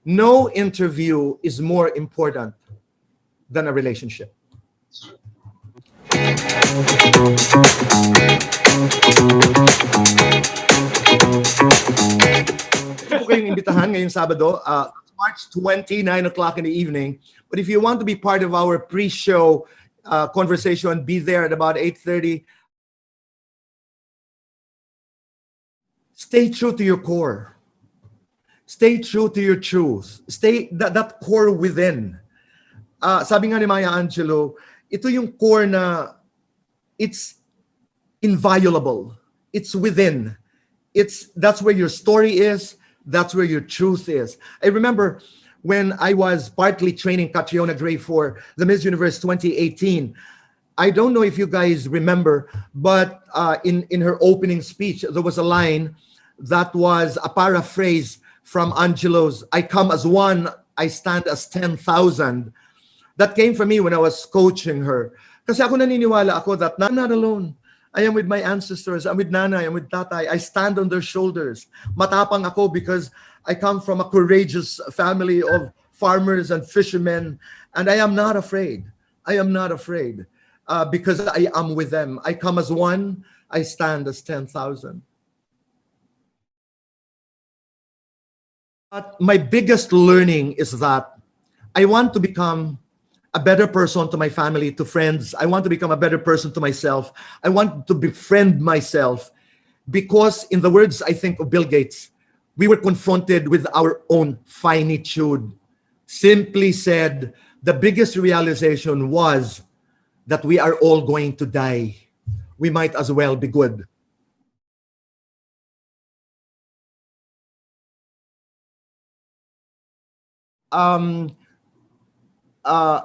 No interview is more important than a relationship. Gusto ko kayong imbitahan ngayong Sabado, March 20, 9 o'clock in the evening. But if you want to be part of our pre-show conversation, be there at about 8:30. Stay true to your core. Stay true to your truth. Stay that core within. Sabi nga ni Maya Angelou, ito yung core na it's inviolable. It's within. That's where your story is. That's where your truth is. I remember when I was partly training Catriona Gray for the Miss Universe 2018. I don't know if you guys remember, but in her opening speech, there was a line that was a paraphrase from Angelou's, I come as one, I stand as 10,000. That came from me when I was coaching her. Kasi ako naniniwala ako that I'm not alone. I am with my ancestors. I'm with nanay. I'm with tatay. I stand on their shoulders. Matapang ako because I come from a courageous family of farmers and fishermen. And I am not afraid. I am not afraid because I am with them. I come as one. I stand as 10,000. But my biggest learning is that I want to become a better person to my family, to friends. I want to become a better person to myself. I want to befriend myself because, in the words, I think, of Bill Gates, we were confronted with our own finitude. Simply said, the biggest realization was that we are all going to die. We might as well be good.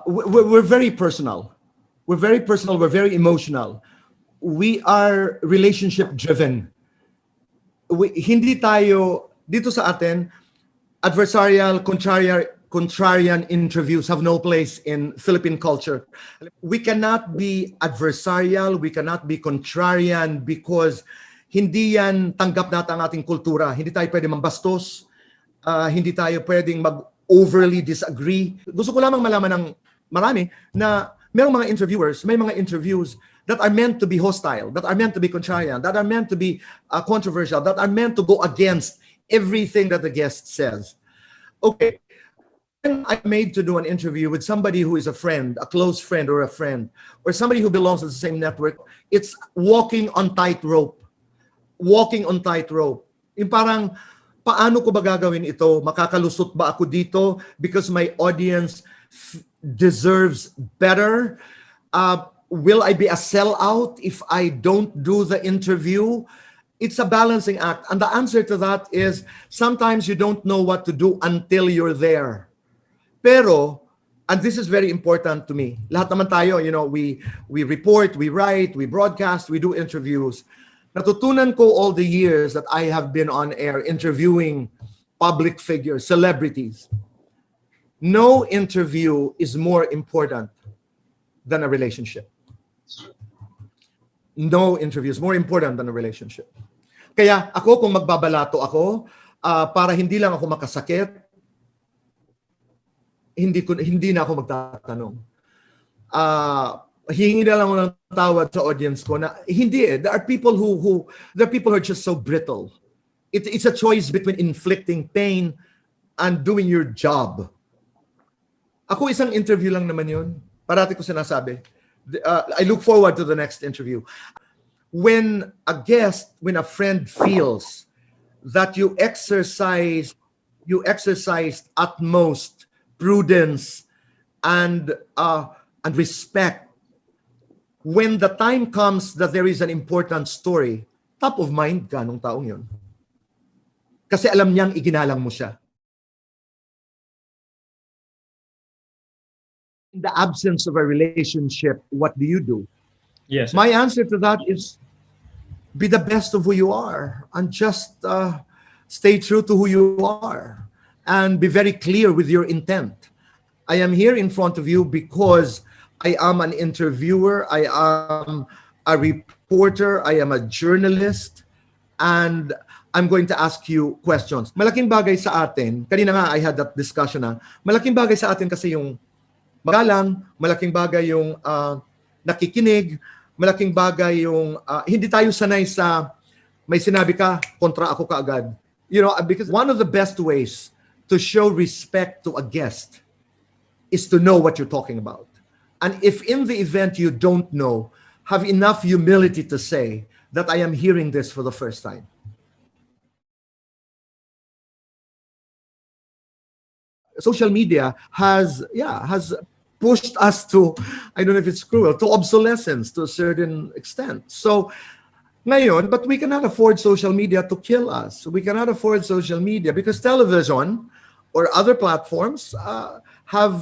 We're very personal. We're very personal. We're very emotional. We are relationship driven. Hindi tayo, dito sa atin, adversarial, contrarian interviews have no place in Philippine culture. We cannot be adversarial, we cannot be contrarian because hindi yan tanggap natin ang ating kultura. Hindi tayo pwede mambastos, hindi tayo pwedeng overly disagree. Gusto ko lamang malaman ng marami na mayroong mga interviewers, may mga interviews that are meant to be hostile, that are meant to be contrarian, that are meant to be controversial, that are meant to go against everything that the guest says. Okay, when I'm made to do an interview with somebody who is a friend, a close friend or a friend, or somebody who belongs to the same network, it's walking on tightrope. Walking on tightrope. Yung parang, paano ko ba gagawin ito? Makakalusot ba ako dito because my audience deserves better? Will I be a sellout if I don't do the interview? It's a balancing act. And the answer to that is sometimes you don't know what to do until you're there. Pero, and this is very important to me, lahat naman tayo, we report, we write, we broadcast, we do interviews. Natutunan ko all the years that I have been on air interviewing public figures, celebrities. No interview is more important than a relationship. No interview is more important than a relationship. Kaya ako, kung magbabalato ako, para hindi lang ako makasakit, hindi na ako magtatanong. Hihingi na lang ako ng tawad sa audience ko na hindi eh. There are people who are just so brittle. It's a choice between inflicting pain and doing your job. Ako isang interview lang naman yun. Parati ko sinasabi. I look forward to the next interview. When a friend feels that you exercised utmost prudence and respect, when the time comes that there is an important story, top of mind ka nung taong yun. Kasi alam niyang iginalang mo siya. In the absence of a relationship, what do you do? Yes. My answer to that is be the best of who you are and just stay true to who you are and be very clear with your intent. I am here in front of you because I am an interviewer, I am a reporter, I am a journalist, and I'm going to ask you questions. Malaking bagay sa atin, kanina nga I had that discussion na, malaking bagay sa atin kasi yung magalang, malaking bagay yung nakikinig, malaking bagay yung hindi tayo sanay sa may sinabi ka, kontra ako kaagad. You know, because one of the best ways to show respect to a guest is to know what you're talking about. And if in the event you don't know, have enough humility to say that I am hearing this for the first time. Social media has pushed us to, I don't know if it's cruel, to obsolescence to a certain extent. So ngayon, but we cannot afford social media to kill us. We cannot afford social media because television or other platforms have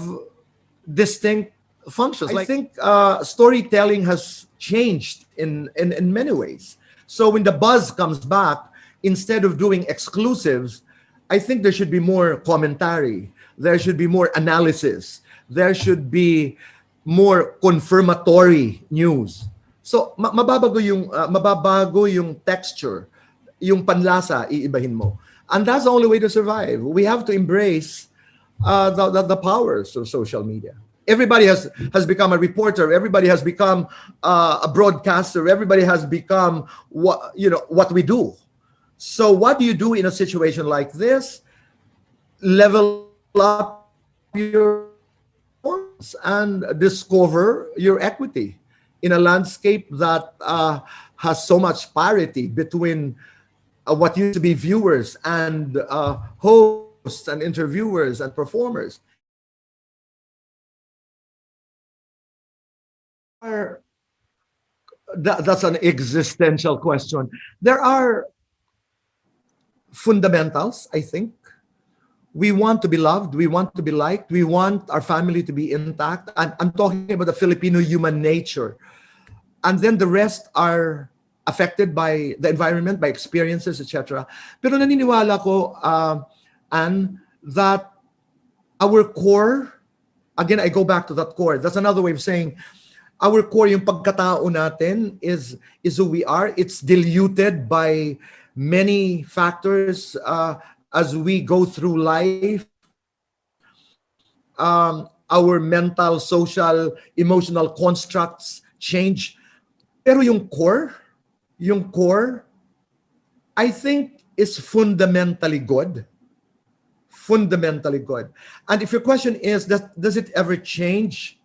distinct functions. I think storytelling has changed in many ways. So when the buzz comes back, instead of doing exclusives, I think there should be more commentary. There should be more analysis. There should be more confirmatory news. So mababago yung texture, yung panlasa iibahin mo. And that's the only way to survive. We have to embrace the powers of social media. Everybody has become a reporter. Everybody has become a broadcaster. Everybody has become what we do. So what do you do in a situation like this? Level up your performance and discover your equity in a landscape that has so much parity between what used to be viewers and hosts and interviewers and performers. That's an existential question. There are fundamentals, I think. We want to be loved. We want to be liked. We want our family to be intact. And I'm talking about the Filipino human nature. And then the rest are affected by the environment, by experiences, etc. Pero naniniwala ko, Anne, that our core, again, I go back to that core. That's another way of saying our core, yung pagkatao natin is who we are. It's diluted by many factors as we go through life. Our mental, social, emotional constructs change. Pero yung core, I think is fundamentally good. Fundamentally good. And if your question is, does it ever change?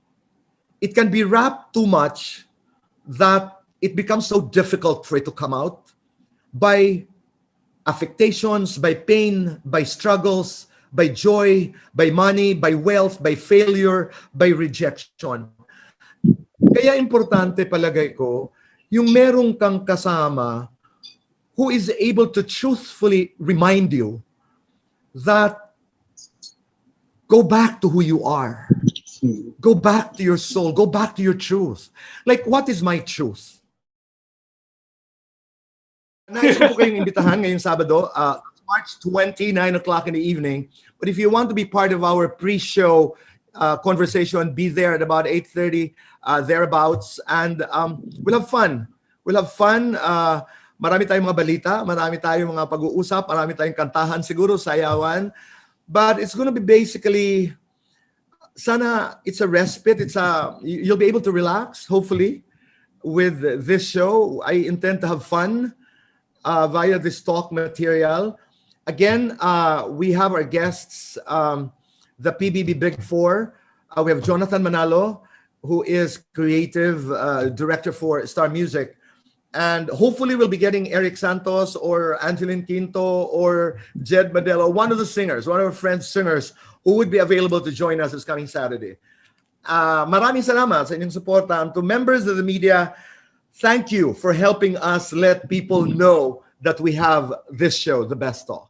It can be wrapped too much that it becomes so difficult for it to come out by affectations, by pain, by struggles, by joy, by money, by wealth, by failure, by rejection. Kaya importante palagay ko, yung merong kang kasama who is able to truthfully remind you that go back to who you are. Go back to your soul. Go back to your truth. Like, what is my truth? Nais ko po kayong imbitahan ngayong Sabado, March 20, 9 o'clock in the evening. But if you want to be part of our pre-show conversation, be there at about 8:30, thereabouts. And we'll have fun. We'll have fun. Marami tayong mga balita, marami tayong mga pag-uusap, marami tayong kantahan siguro, sayawan. But it's going to be basically, sana it's a respite. You'll be able to relax, hopefully, with this show. I intend to have fun via this talk material. Again, we have our guests, the PBB Big Four. We have Jonathan Manalo, who is creative director for Star Music. And hopefully we'll be getting Eric Santos or Angeline Quinto or Jed Madelo, one of the singers, one of our friends singers who would be available to join us this coming Saturday. Maraming salamat sa inyong suporta. And to members of the media, thank you for helping us let people know that we have this show, The Best Talk.